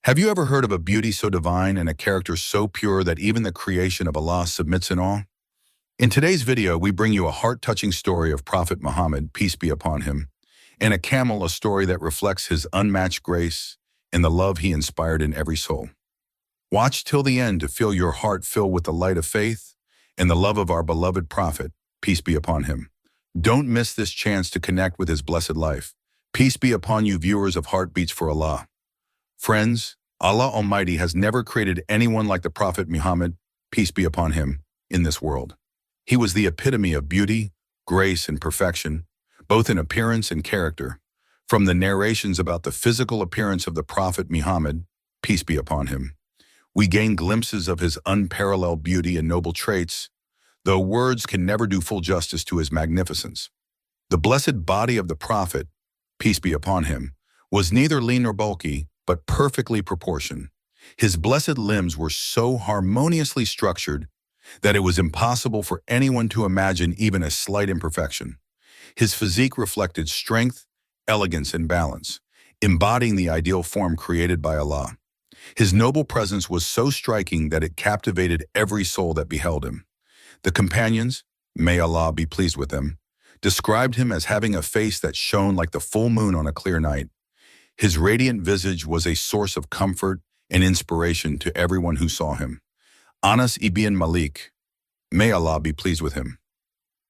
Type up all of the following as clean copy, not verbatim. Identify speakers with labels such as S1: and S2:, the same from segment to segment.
S1: Have you ever heard of a beauty so divine and a character so pure that even the creation of Allah submits in awe? In today's video, we bring you a heart-touching story of Prophet Muhammad, peace be upon him, and a camel, a story that reflects his unmatched grace and the love he inspired in every soul. Watch till the end to feel your heart fill with the light of faith and the love of our beloved Prophet, peace be upon him. Don't miss this chance to connect with his blessed life. Peace be upon you, viewers of Heartbeats for Allah. Friends, Allah Almighty has never created anyone like the Prophet Muhammad, peace be upon him, in this world. He was the epitome of beauty, grace, and perfection, both in appearance and character. From the narrations about the physical appearance of the Prophet Muhammad, peace be upon him, we gain glimpses of his unparalleled beauty and noble traits, though words can never do full justice to his magnificence. The blessed body of the Prophet, peace be upon him, was neither lean nor bulky, but perfectly proportioned. His blessed limbs were so harmoniously structured that it was impossible for anyone to imagine even a slight imperfection. His physique reflected strength, elegance, and balance, embodying the ideal form created by Allah. His noble presence was so striking that it captivated every soul that beheld him. The companions, may Allah be pleased with them, described him as having a face that shone like the full moon on a clear night. His radiant visage was a source of comfort and inspiration to everyone who saw him. Anas ibn Malik, may Allah be pleased with him,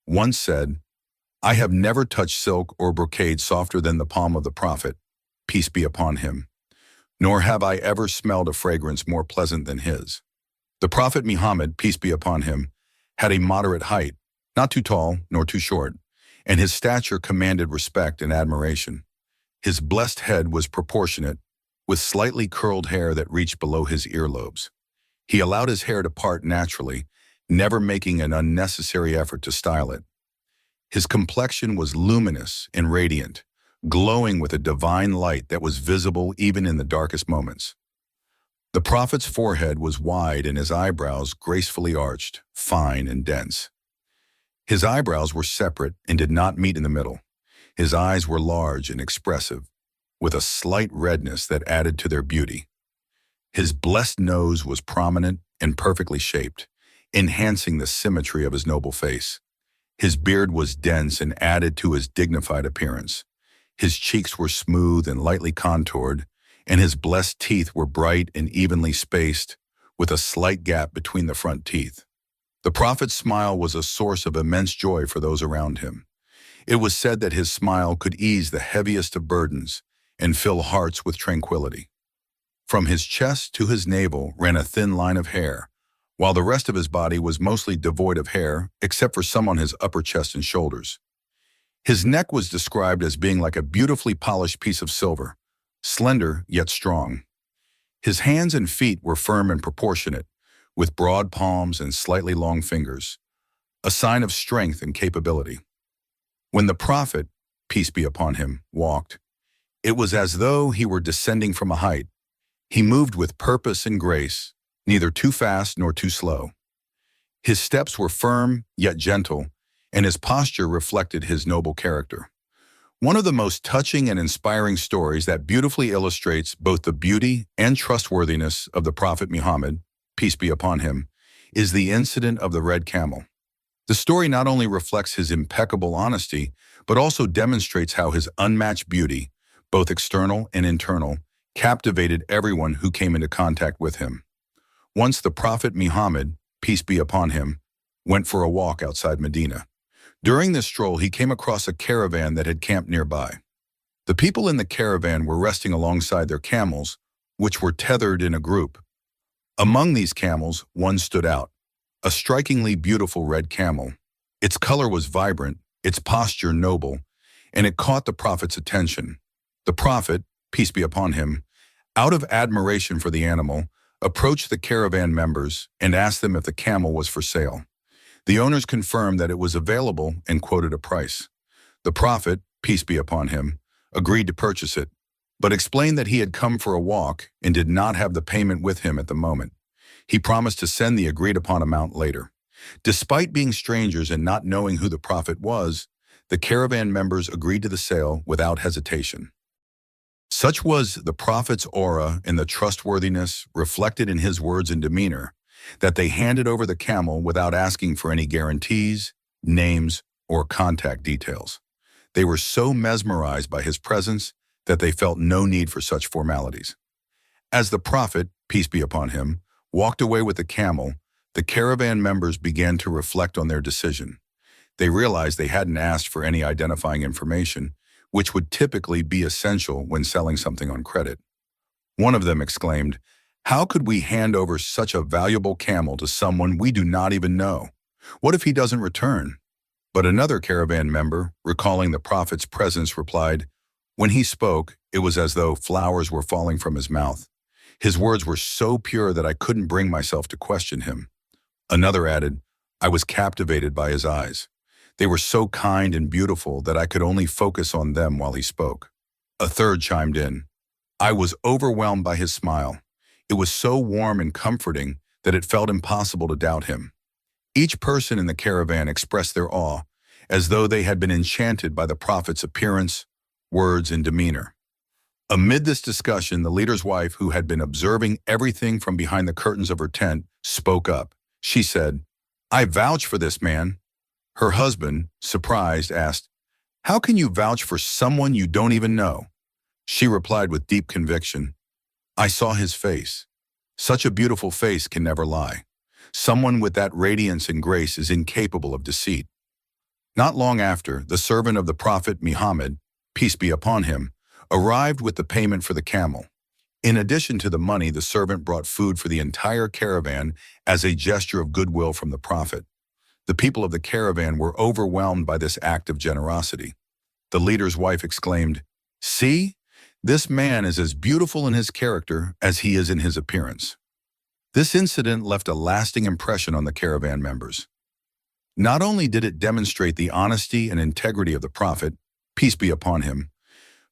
S1: once said, "I have never touched silk or brocade softer than the palm of the Prophet, peace be upon him, nor have I ever smelled a fragrance more pleasant than his." The Prophet Muhammad, peace be upon him, had a moderate height, not too tall nor too short, and his stature commanded respect and admiration. His blessed head was proportionate, with slightly curled hair that reached below his earlobes. He allowed his hair to part naturally, never making an unnecessary effort to style it. His complexion was luminous and radiant, glowing with a divine light that was visible even in the darkest moments. The Prophet's forehead was wide and his eyebrows gracefully arched, fine and dense. His eyebrows were separate and did not meet in the middle. His eyes were large and expressive, with a slight redness that added to their beauty. His blessed nose was prominent and perfectly shaped, enhancing the symmetry of his noble face. His beard was dense and added to his dignified appearance. His cheeks were smooth and lightly contoured, and his blessed teeth were bright and evenly spaced, with a slight gap between the front teeth. The Prophet's smile was a source of immense joy for those around him. It was said that his smile could ease the heaviest of burdens and fill hearts with tranquility. From his chest to his navel ran a thin line of hair, while the rest of his body was mostly devoid of hair, except for some on his upper chest and shoulders. His neck was described as being like a beautifully polished piece of silver, slender yet strong. His hands and feet were firm and proportionate, with broad palms and slightly long fingers, a sign of strength and capability. When the Prophet, peace be upon him, walked, it was as though he were descending from a height. He moved with purpose and grace, neither too fast nor too slow. His steps were firm yet gentle, and his posture reflected his noble character. One of the most touching and inspiring stories that beautifully illustrates both the beauty and trustworthiness of the Prophet Muhammad, peace be upon him, is the incident of the red camel. The story not only reflects his impeccable honesty, but also demonstrates how his unmatched beauty, both external and internal, captivated everyone who came into contact with him. Once the Prophet Muhammad, peace be upon him, went for a walk outside Medina. During this stroll, he came across a caravan that had camped nearby. The people in the caravan were resting alongside their camels, which were tethered in a group. Among these camels, one stood out, a strikingly beautiful red camel. Its color was vibrant, its posture noble, and it caught the Prophet's attention. The Prophet, peace be upon him, out of admiration for the animal, approached the caravan members and asked them if the camel was for sale. The owners confirmed that it was available and quoted a price. The Prophet, peace be upon him, agreed to purchase it, but explained that he had come for a walk and did not have the payment with him at the moment. He promised to send the agreed-upon amount later. Despite being strangers and not knowing who the Prophet was, the caravan members agreed to the sale without hesitation. Such was the prophet's aura and the trustworthiness reflected in his words and demeanor that they handed over the camel without asking for any guarantees, names, or contact details. They were so mesmerized by his presence that they felt no need for such formalities. As the prophet, peace be upon him, walked away with the camel, the caravan members began to reflect on their decision. They realized they hadn't asked for any identifying information, which would typically be essential when selling something on credit. One of them exclaimed, "How could we hand over such a valuable camel to someone we do not even know? What if he doesn't return?" But another caravan member, recalling the prophet's presence, replied, "When he spoke, it was as though flowers were falling from his mouth. His words were so pure that I couldn't bring myself to question him." Another added, "I was captivated by his eyes. They were so kind and beautiful that I could only focus on them while he spoke." A third chimed in, "I was overwhelmed by his smile. It was so warm and comforting that it felt impossible to doubt him." Each person in the caravan expressed their awe, as though they had been enchanted by the prophet's appearance, words, and demeanor. Amid this discussion, the leader's wife, who had been observing everything from behind the curtains of her tent, spoke up. She said, "I vouch for this man." Her husband, surprised, asked, "How can you vouch for someone you don't even know?" She replied with deep conviction, "I saw his face. Such a beautiful face can never lie. Someone with that radiance and grace is incapable of deceit." Not long after, the servant of the prophet Muhammad, peace be upon him, arrived with the payment for the camel. In addition to the money, the servant brought food for the entire caravan as a gesture of goodwill from the prophet. The people of the caravan were overwhelmed by this act of generosity. The leader's wife exclaimed, "See, this man is as beautiful in his character as he is in his appearance." This incident left a lasting impression on the caravan members. Not only did it demonstrate the honesty and integrity of the prophet, peace be upon him,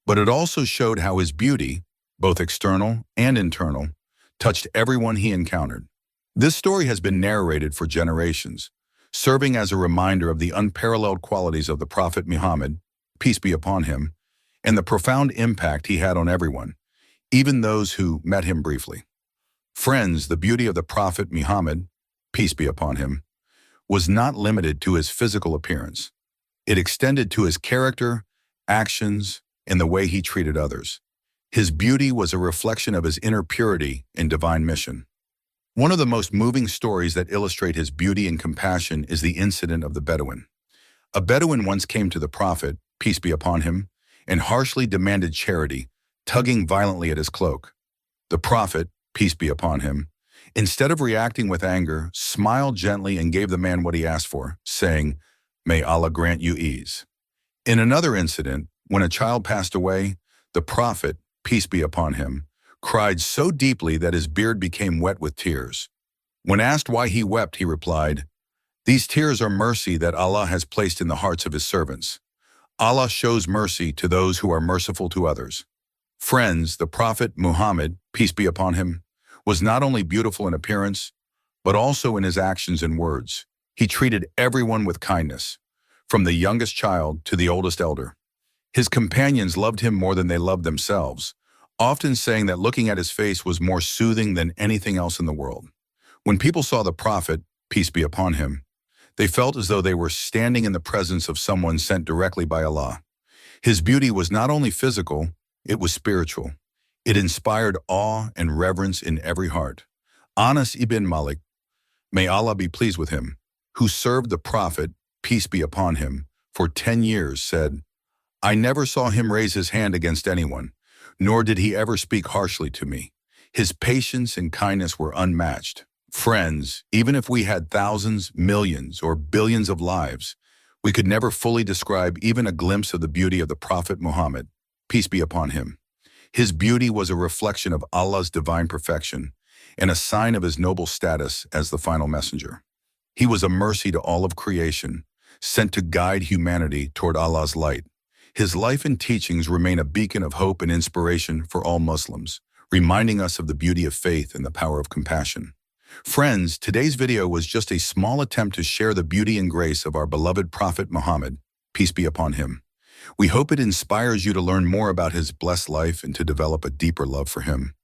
S1: but it also showed how his beauty, both external and internal, touched everyone he encountered. This story has been narrated for generations, serving as a reminder of the unparalleled qualities of the Prophet Muhammad, peace be upon him, and the profound impact he had on everyone, even those who met him briefly. Friends, the beauty of the Prophet Muhammad, peace be upon him, was not limited to his physical appearance. It extended to his character, actions, and the way he treated others. His beauty was a reflection of his inner purity and divine mission. One of the most moving stories that illustrate his beauty and compassion is the incident of the Bedouin. A Bedouin once came to the prophet, peace be upon him, and harshly demanded charity, tugging violently at his cloak. The prophet, peace be upon him, instead of reacting with anger, smiled gently and gave the man what he asked for, saying, "May Allah grant you ease." In another incident, when a child passed away, the prophet, peace be upon him, cried so deeply that his beard became wet with tears. When asked why he wept, he replied, "These tears are mercy that Allah has placed in the hearts of his servants. Allah shows mercy to those who are merciful to others." Friends, the Prophet Muhammad, peace be upon him, was not only beautiful in appearance, but also in his actions and words. He treated everyone with kindness, from the youngest child to the oldest elder. His companions loved him more than they loved themselves, often saying that looking at his face was more soothing than anything else in the world. When people saw the prophet, peace be upon him, they felt as though they were standing in the presence of someone sent directly by Allah. His beauty was not only physical, it was spiritual. It inspired awe and reverence in every heart. Anas ibn Malik, may Allah be pleased with him, who served the prophet, peace be upon him, for 10 years, said, "I never saw him raise his hand against anyone, nor did he ever speak harshly to me. His patience and kindness were unmatched." Friends, even if we had thousands, millions, or billions of lives, we could never fully describe even a glimpse of the beauty of the Prophet Muhammad, peace be upon him. His beauty was a reflection of Allah's divine perfection and a sign of his noble status as the final messenger. He was a mercy to all of creation, sent to guide humanity toward Allah's light. His life and teachings remain a beacon of hope and inspiration for all Muslims, reminding us of the beauty of faith and the power of compassion. Friends, today's video was just a small attempt to share the beauty and grace of our beloved Prophet Muhammad, peace be upon him. We hope it inspires you to learn more about his blessed life and to develop a deeper love for him.